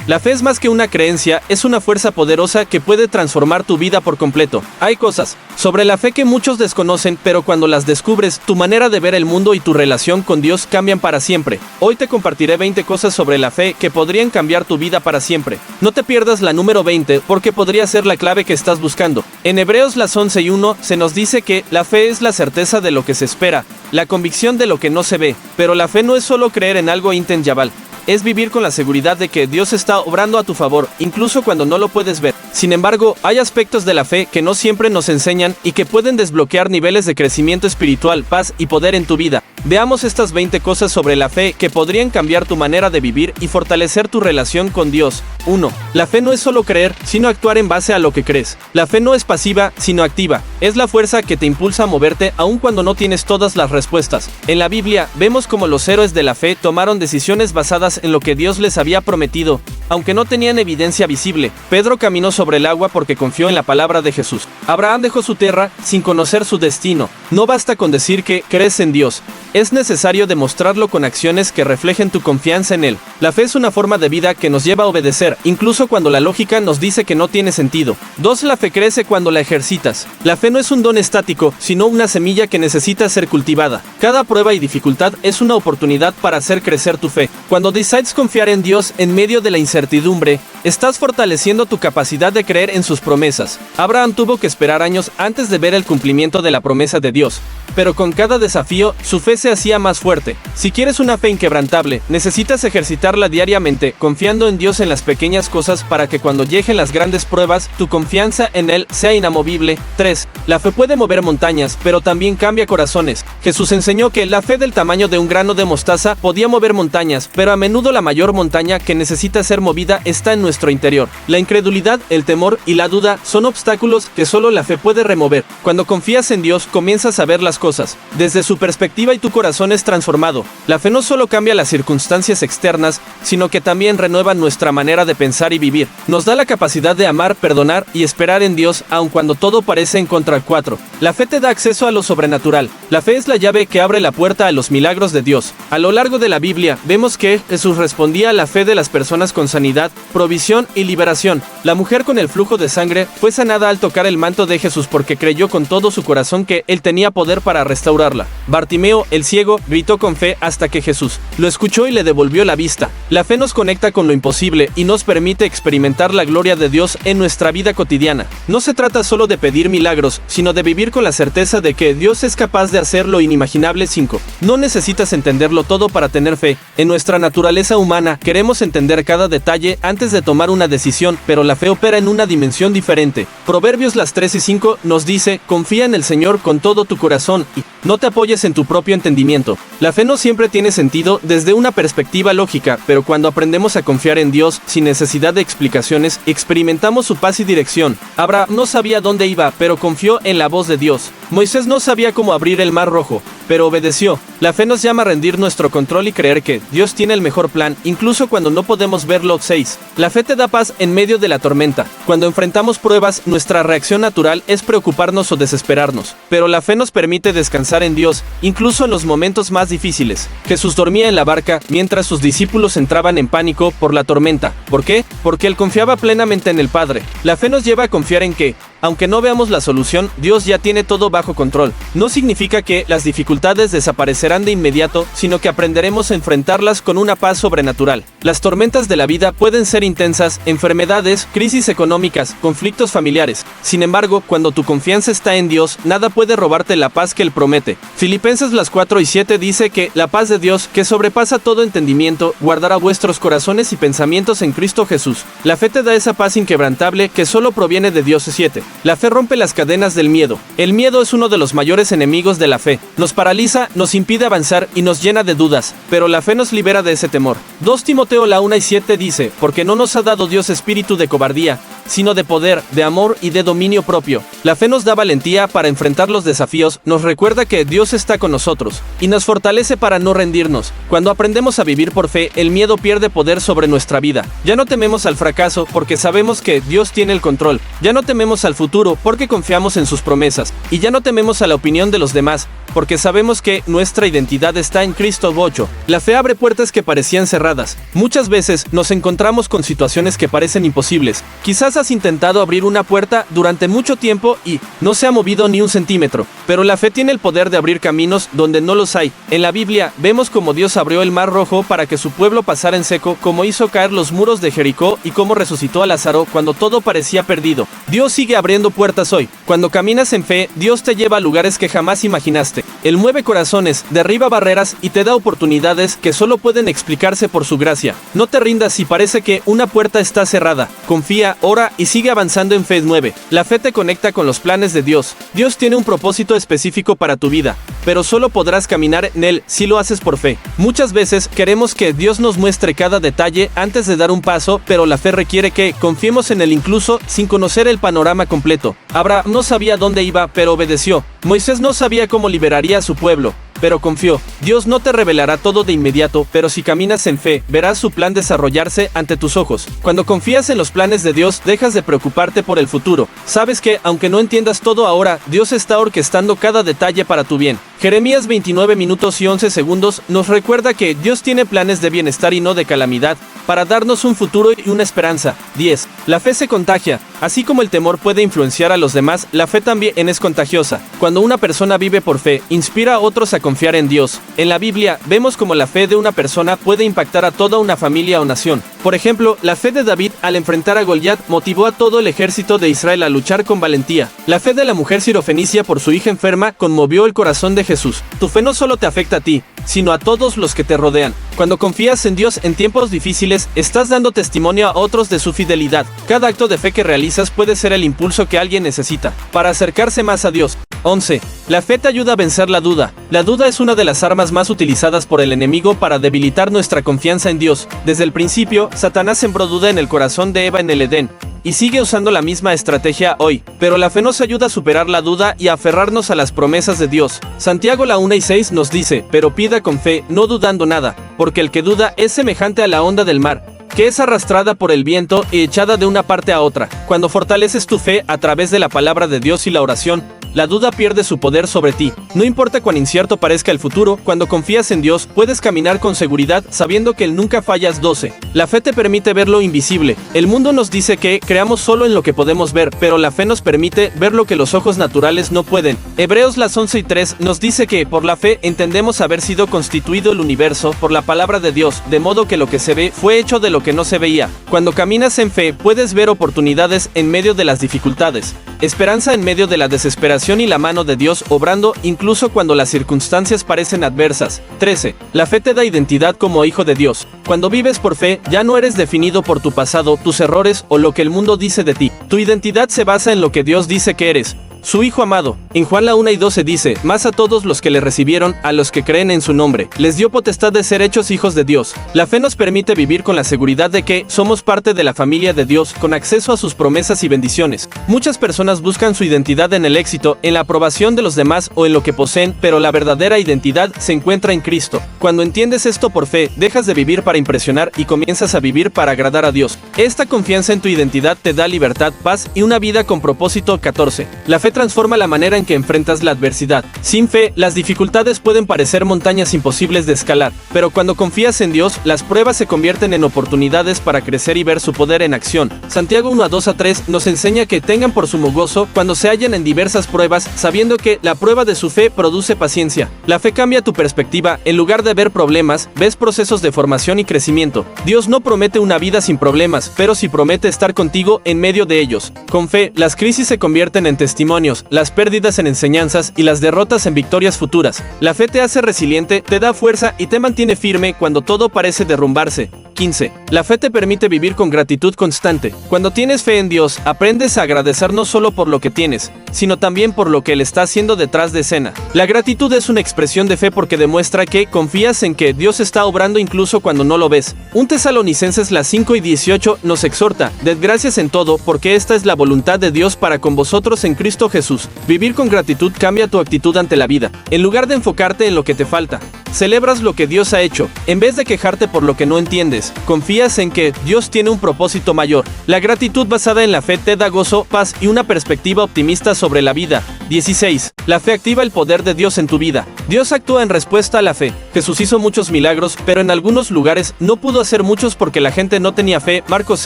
La fe es más que una creencia, es una fuerza poderosa que puede transformar tu vida por completo. Hay cosas sobre la fe que muchos desconocen, pero cuando las descubres, tu manera de ver el mundo y tu relación con Dios cambian para siempre. Hoy te compartiré 20 cosas sobre la fe que podrían cambiar tu vida para siempre. No te pierdas la número 20 porque podría ser la clave que estás buscando. En Hebreos las 11:1 se nos dice que la fe es la certeza de lo que se espera, la convicción de lo que no se ve. Pero la fe no es solo creer en algo intangible. Es vivir con la seguridad de que Dios está obrando a tu favor, incluso cuando no lo puedes ver. Sin embargo, hay aspectos de la fe que no siempre nos enseñan y que pueden desbloquear niveles de crecimiento espiritual, paz y poder en tu vida. Veamos estas 20 cosas sobre la fe que podrían cambiar tu manera de vivir y fortalecer tu relación con Dios. 1. La fe no es solo creer, sino actuar en base a lo que crees. La fe no es pasiva, sino activa. Es la fuerza que te impulsa a moverte aun cuando no tienes todas las respuestas. En la Biblia, vemos cómo los héroes de la fe tomaron decisiones basadas en lo que Dios les había prometido, aunque no tenían evidencia visible. Pedro caminó sobre el agua porque confió en la palabra de Jesús. Abraham dejó su tierra sin conocer su destino. No basta con decir que crees en Dios. Es necesario demostrarlo con acciones que reflejen tu confianza en Él. La fe es una forma de vida que nos lleva a obedecer, incluso cuando la lógica nos dice que no tiene sentido. 2. La fe crece cuando la ejercitas. La fe no es un don estático, sino una semilla que necesita ser cultivada. Cada prueba y dificultad es una oportunidad para hacer crecer tu fe. Cuando decides confiar en Dios en medio de la incertidumbre, estás fortaleciendo tu capacidad de creer en sus promesas. Abraham tuvo que esperar años antes de ver el cumplimiento de la promesa de Dios, pero con cada desafío, su fe se hacía más fuerte. Si quieres una fe inquebrantable, necesitas ejercitarla diariamente, confiando en Dios en las pequeñas cosas para que cuando lleguen las grandes pruebas, tu confianza en Él sea inamovible. 3. La fe puede mover montañas, pero también cambia corazones. Jesús enseñó que la fe del tamaño de un grano de mostaza podía mover montañas, pero a menudo la mayor montaña que necesita ser movida está en nuestro interior. La incredulidad, el temor y la duda son obstáculos que solo la fe puede remover. Cuando confías en Dios, comienzas a ver las cosas desde su perspectiva y tu corazón es transformado. La fe no solo cambia las circunstancias externas, sino que también renueva nuestra manera de pensar y vivir. Nos da la capacidad de amar, perdonar y esperar en Dios, aun cuando todo parece en contra. 4. La fe te da acceso a lo sobrenatural. La fe es la llave que abre la puerta a los milagros de Dios. A lo largo de la Biblia, vemos que Jesús respondía a la fe de las personas con sanidad, provisión y liberación. La mujer con el flujo de sangre fue sanada al tocar el manto de Jesús porque creyó con todo su corazón que Él tenía poder para restaurarla. Bartimeo, el ciego, gritó con fe hasta que Jesús lo escuchó y le devolvió la vista. La fe nos conecta con lo imposible y nos permite experimentar la gloria de Dios en nuestra vida cotidiana. No se trata solo de pedir milagros, sino de vivir con la certeza de que Dios es capaz de hacer lo inimaginable. 5. No necesitas entenderlo todo para tener fe. En nuestra naturaleza humana, queremos entender cada detalle antes de tomar una decisión, pero la fe opera en una dimensión diferente. Proverbios las 3:5 nos dice: confía en el Señor con todo tu corazón y no te apoyes en tu propio entendimiento. La fe no siempre tiene sentido desde una perspectiva lógica, pero cuando aprendemos a confiar en Dios sin necesidad de explicaciones, experimentamos su paz y dirección. Abraham no sabía dónde iba, pero confió en la voz de Dios. Moisés no sabía cómo abrir el mar rojo, pero obedeció. La fe nos llama a rendir nuestro control y creer que Dios tiene el mejor plan, incluso cuando no podemos verlo. 6. La fe te da paz en medio de la tormenta. Cuando enfrentamos pruebas, nuestra reacción natural es preocuparnos o desesperarnos, pero la fe nos permite descansar en Dios, incluso en los momentos más difíciles. Jesús dormía en la barca mientras sus discípulos entraban en pánico por la tormenta. ¿Por qué? Porque él confiaba plenamente en el Padre. La fe nos lleva a confiar en que, aunque no veamos la solución, Dios ya tiene todo bajo control. No significa que las dificultades desaparecerán de inmediato, sino que aprenderemos a enfrentarlas con una paz sobrenatural. Las tormentas de la vida pueden ser intensas, enfermedades, crisis económicas, conflictos familiares. Sin embargo, cuando tu confianza está en Dios, nada puede robarte la paz que Él promete. Filipenses las 4:7 dice que la paz de Dios, que sobrepasa todo entendimiento, guardará vuestros corazones y pensamientos en Cristo Jesús. La fe te da esa paz inquebrantable que solo proviene de Dios. 7. La fe rompe las cadenas del miedo. El miedo es uno de los mayores enemigos de la fe. Nos paraliza, nos impide avanzar y nos llena de dudas, pero la fe nos libera de ese temor. 2 Timoteo la 1:7 dice: porque no nos ha dado Dios espíritu de cobardía, sino de poder, de amor y de dominio propio. La fe nos da valentía para enfrentar los desafíos, nos recuerda que Dios está con nosotros, y nos fortalece para no rendirnos. Cuando aprendemos a vivir por fe, el miedo pierde poder sobre nuestra vida. Ya no tememos al fracaso porque sabemos que Dios tiene el control. Ya no tememos al futuro porque confiamos en sus promesas. Y ya no tememos a la opinión de los demás, porque sabemos que nuestra identidad está en Cristo. 8. La fe abre puertas que parecían cerradas. Muchas veces nos encontramos con situaciones que parecen imposibles. Quizás has intentado abrir una puerta durante mucho tiempo y no se ha movido ni un centímetro, pero la fe tiene el poder de abrir caminos donde no los hay. En la Biblia vemos cómo Dios abrió el mar rojo para que su pueblo pasara en seco, cómo hizo caer los muros de Jericó y cómo resucitó a Lázaro cuando todo parecía perdido. Dios sigue abriendo puertas hoy. Cuando caminas en fe, Dios te lleva a lugares que jamás imaginaste. Él mueve corazones, derriba barreras y te da oportunidades que solo pueden explicarse por su gracia. No te rindas si parece que una puerta está cerrada. Confía, ora y sigue avanzando en fe. 9. La fe te conecta con los planes de Dios. Dios tiene un propósito específico para tu vida, pero solo podrás caminar en él si lo haces por fe. Muchas veces queremos que Dios nos muestre cada detalle antes de dar un paso, pero la fe requiere que confiemos en él incluso sin conocer el panorama completo. Abraham no sabía dónde iba, pero obedeció. Moisés no sabía cómo liberaría a su pueblo, pero confió. Dios no te revelará todo de inmediato, pero si caminas en fe, verás su plan desarrollarse ante tus ojos. Cuando confías en los planes de Dios, dejas de preocuparte por el futuro. Sabes que, aunque no entiendas todo ahora, Dios está orquestando cada detalle para tu bien. Jeremías 29 minutos y 11 segundos nos recuerda que Dios tiene planes de bienestar y no de calamidad, para darnos un futuro y una esperanza. 10. La fe se contagia. Así como el temor puede influenciar a los demás, la fe también es contagiosa. Cuando una persona vive por fe, inspira a otros a confiar en Dios. En la Biblia, vemos cómo la fe de una persona puede impactar a toda una familia o nación. Por ejemplo, la fe de David al enfrentar a Goliat motivó a todo el ejército de Israel a luchar con valentía. La fe de la mujer sirofenicia por su hija enferma conmovió el corazón de Jesús. Tu fe no solo te afecta a ti, sino a todos los que te rodean. Cuando confías en Dios en tiempos difíciles, estás dando testimonio a otros de su fidelidad. Cada acto de fe que realizas puede ser el impulso que alguien necesita para acercarse más a Dios. 11. La fe te ayuda a vencer la duda. La duda es una de las armas más utilizadas por el enemigo para debilitar nuestra confianza en Dios. Desde el principio, Satanás sembró duda en el corazón de Eva en el Edén, y sigue usando la misma estrategia hoy. Pero la fe nos ayuda a superar la duda y a aferrarnos a las promesas de Dios. Santiago 1:6 nos dice, pero pida con fe, no dudando nada, porque el que duda es semejante a la onda del mar, que es arrastrada por el viento y echada de una parte a otra. Cuando fortaleces tu fe a través de la palabra de Dios y la oración, la duda pierde su poder sobre ti. No importa cuán incierto parezca el futuro, cuando confías en Dios, puedes caminar con seguridad sabiendo que Él nunca fallas. 12. La fe te permite ver lo invisible. El mundo nos dice que creamos solo en lo que podemos ver, pero la fe nos permite ver lo que los ojos naturales no pueden. Hebreos 11:3 nos dice que, por la fe, entendemos haber sido constituido el universo por la palabra de Dios, de modo que lo que se ve fue hecho de lo que no se veía. Cuando caminas en fe, puedes ver oportunidades en medio de las dificultades, esperanza en medio de la desesperación y la mano de Dios obrando incluso cuando las circunstancias parecen adversas. 13. La fe te da identidad como hijo de Dios. Cuando vives por fe, ya no eres definido por tu pasado, tus errores o lo que el mundo dice de ti. Tu identidad se basa en lo que Dios dice que eres, su hijo amado. En Juan 1:12 dice, más a todos los que le recibieron, a los que creen en su nombre, les dio potestad de ser hechos hijos de Dios. La fe nos permite vivir con la seguridad de que somos parte de la familia de Dios, con acceso a sus promesas y bendiciones. Muchas personas buscan su identidad en el éxito, en la aprobación de los demás o en lo que poseen, pero la verdadera identidad se encuentra en Cristo. Cuando entiendes esto por fe, dejas de vivir para impresionar y comienzas a vivir para agradar a Dios. Esta confianza en tu identidad te da libertad, paz y una vida con propósito. 14. La fe transforma la manera en que enfrentas la adversidad. Sin fe, las dificultades pueden parecer montañas imposibles de escalar, pero cuando confías en Dios, las pruebas se convierten en oportunidades para crecer y ver su poder en acción. Santiago 1:2-3 nos enseña que tengan por sumo gozo cuando se hallan en diversas pruebas, sabiendo que la prueba de su fe produce paciencia. La fe cambia tu perspectiva. En lugar de ver problemas, ves procesos de formación y crecimiento. Dios no promete una vida sin problemas, pero sí promete estar contigo en medio de ellos. Con fe, las crisis se convierten en testimonio sueños, las pérdidas en enseñanzas y las derrotas en victorias futuras. La fe te hace resiliente, te da fuerza y te mantiene firme cuando todo parece derrumbarse. 15. La fe te permite vivir con gratitud constante. Cuando tienes fe en Dios, aprendes a agradecer no solo por lo que tienes, sino también por lo que Él está haciendo detrás de escena. La gratitud es una expresión de fe porque demuestra que confías en que Dios está obrando incluso cuando no lo ves. 1 Tesalonicenses 5:18 nos exhorta: ded gracias en todo, porque esta es la voluntad de Dios para con vosotros en Cristo Jesús. Vivir con gratitud cambia tu actitud ante la vida. En lugar de enfocarte en lo que te falta, celebras lo que Dios ha hecho. En vez de quejarte por lo que no entiendes, confías en que Dios tiene un propósito mayor. La gratitud basada en la fe te da gozo, paz y una perspectiva optimista sobre la vida. 16. La fe activa el poder de Dios en tu vida. Dios actúa en respuesta a la fe. Jesús hizo muchos milagros, pero en algunos lugares no pudo hacer muchos porque la gente no tenía fe. Marcos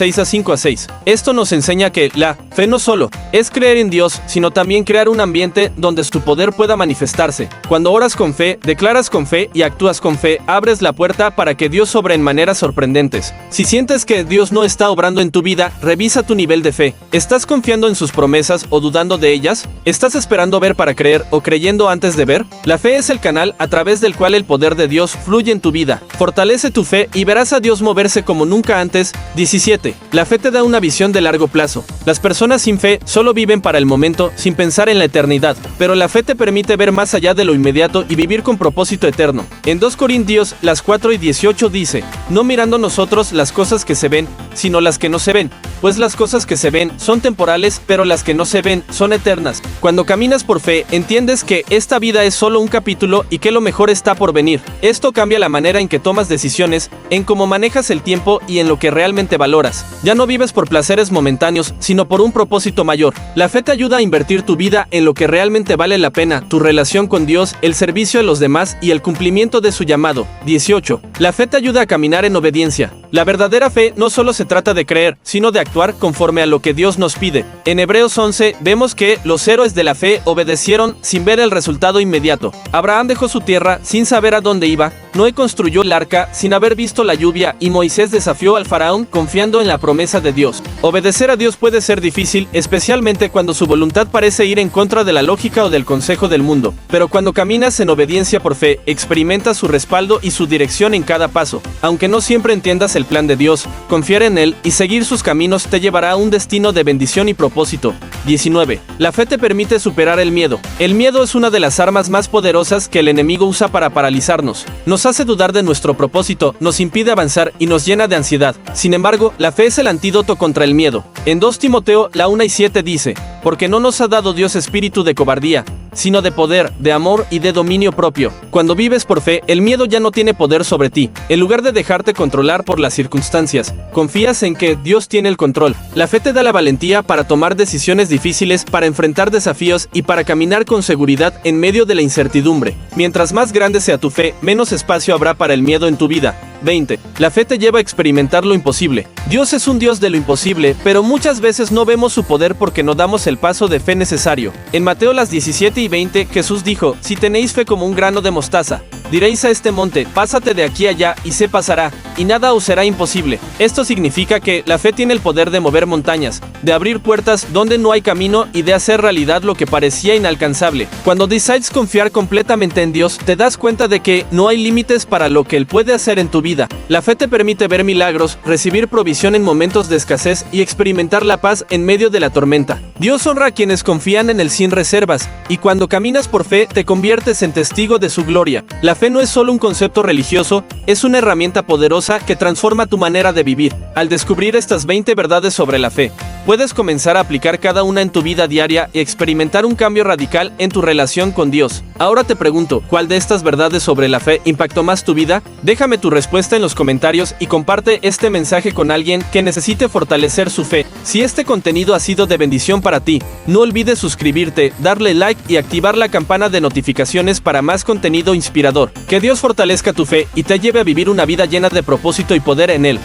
6:5-6. Esto nos enseña que la fe no solo es creer en Dios, sino también crear un ambiente donde su poder pueda manifestarse. Cuando oras con fe, declaras con fe y actúas con fe, abres la puerta para que Dios obre en maneras sorprendentes. Si sientes que Dios no está obrando en tu vida, revisa tu nivel de fe. ¿Estás confiando en sus promesas o dudando de ellas? ¿Estás esperando ver para creer o creyendo antes de ver? La fe es el canal a través del cual el poder de Dios fluye en tu vida. Fortalece tu fe y verás a Dios moverse como nunca antes. 17. La fe te da una visión de largo plazo. Las personas sin fe solo viven para el momento, sin pensar en la eternidad, pero la fe te permite ver más allá de lo inmediato y vivir con propósito eterno. En 2 Corintios 4:18 dice: no mirando nosotros las cosas que se ven, sino las que no se ven, pues las cosas que se ven son temporales, pero las que no se ven son eternas. Cuando caminas por fe, entiendes que esta vida es solo un capítulo y que lo mejor está por venir. Esto cambia la manera en que tomas decisiones, en cómo manejas el tiempo y en lo que realmente valoras. Ya no vives por placeres momentáneos, sino por un propósito mayor. La fe te ayuda a invertir tu vida en lo que realmente vale la pena: tu relación con Dios, el servicio a los demás y el cumplimiento de su llamado. 18. La fe te ayuda a caminar en obediencia. La verdadera fe no solo se trata de creer, sino de actuar conforme a lo que Dios nos pide. En Hebreos 11 vemos que los héroes de la fe obedecieron sin ver el resultado inmediato. Abraham dejó su tierra sin saber a dónde iba, Noé construyó el arca sin haber visto la lluvia y Moisés desafió al faraón confiando en la promesa de Dios. Obedecer a Dios puede ser difícil, especialmente cuando su voluntad parece ir en contra de la lógica o del consejo del mundo. Pero cuando caminas en obediencia por fe, experimentas su respaldo y su dirección en cada paso. Aunque no siempre entiendas el plan de Dios, confiar en Él y seguir sus caminos te llevará a un destino de bendición y propósito. 19. La fe te permite superar el miedo. El miedo es una de las armas más poderosas que el enemigo usa para paralizarnos. Nos hace dudar de nuestro propósito, nos impide avanzar y nos llena de ansiedad. Sin embargo, la fe es el antídoto contra el miedo. En 2 Timoteo 1:7 dice: porque no nos ha dado Dios espíritu de cobardía, sino de poder, de amor y de dominio propio. Cuando vives por fe, el miedo ya no tiene poder sobre ti. En lugar de dejarte controlar por las circunstancias, confías en que Dios tiene el control. La fe te da la valentía para tomar decisiones difíciles, para enfrentar desafíos y para caminar con seguridad en medio de la incertidumbre. Mientras más grande sea tu fe, menos espacio habrá para el miedo en tu vida. 20. La fe te lleva a experimentar lo imposible. Dios es un Dios de lo imposible, pero muchas veces no vemos su poder porque no damos el paso de fe necesario. En Mateo 17:20, Jesús dijo: si tenéis fe como un grano de mostaza, diréis a este monte: pásate de aquí allá, y se pasará, y nada os será imposible. Esto significa que la fe tiene el poder de mover montañas, de abrir puertas donde no hay camino y de hacer realidad lo que parecía inalcanzable. Cuando decides confiar completamente en Dios, te das cuenta de que no hay límites para lo que Él puede hacer en tu vida. La fe te permite ver milagros, recibir provisión en momentos de escasez y experimentar la paz en medio de la tormenta. Dios honra a quienes confían en Él sin reservas, y cuando caminas por fe te conviertes en testigo de su gloria. La fe no es solo un concepto religioso, es una herramienta poderosa que transforma tu manera de vivir. Al descubrir estas 20 verdades sobre la fe, puedes comenzar a aplicar cada una en tu vida diaria y experimentar un cambio radical en tu relación con Dios. Ahora te pregunto, ¿cuál de estas verdades sobre la fe impactó más tu vida? Déjame tu respuesta en los comentarios y comparte este mensaje con alguien que necesite fortalecer su fe. Si este contenido ha sido de bendición para ti, no olvides suscribirte, darle like y activar la campana de notificaciones para más contenido inspirador. Que Dios fortalezca tu fe y te lleve a vivir una vida llena de propósito y poder en Él.